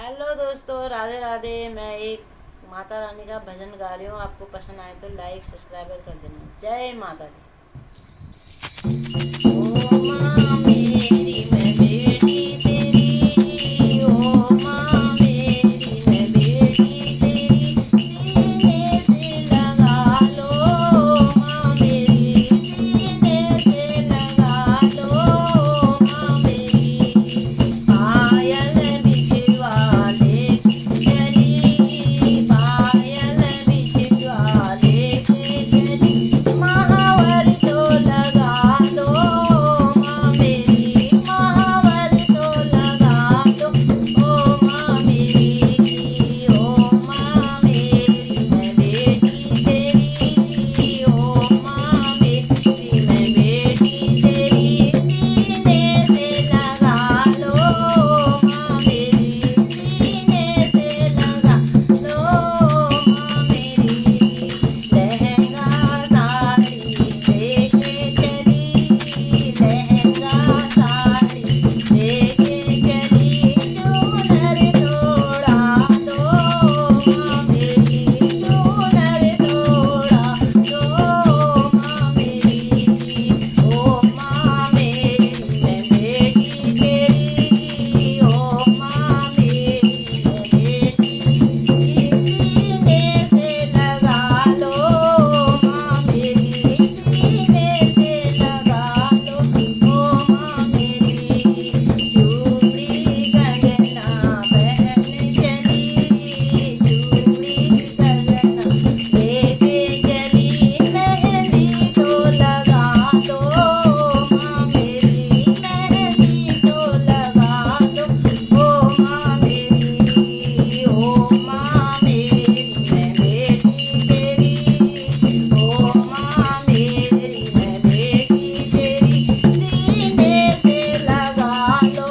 Hello दोस्तों, राधे राधे। मैं एक माता रानी का भजन गा रही हूँ। आपको पसंद आए तो लाइक सब्सक्राइब कर देना। जय माता दी। ओ माँ मेरी मैं बेटी तेरी, ओ माँ मेरी मैं बेटी तेरी, सीने से लगा लो माँ मेरी, सीने से लगा लो माँ मेरी। पायल बिछवा ले चली, पायल बिछवा ले चली, महावर तो लगा दो माँ मेरी, महावर तो लगा दो ओ माँ मेरी। ओ माँ मेरी मैं बेटी तेरी, ओ माँ मेरी मैं बेटी तेरी, सीने से लगा लो माँ मेरी, सीने से लगा लो माँ मेरी। लहंगा साड़ी लेके चली, लहंगा साड़ी लेके चली, चूनर तोड़ा दो माँ मेरी, चूनर तोड़ा दो माँ मेरी। ओ माँ मेरी मैं बेटी तेरी, ओ माँ मेरी मैं बेटी, सीने से लगा लो माँ मेरी, सीने से लगा लो ओ माँ मेरी। चूड़ी गगना पहन चली, चूड़ी गगना लेके चली, मेहंदी तो लगा दो माँ मेरी, मेहंदी तो लगा दो ओ माँ मेरी। ओ माँ मेरी मैं बेटी तेरी, ओ माँ मेरी मैं बेटी तेरी, सीने से लगा लो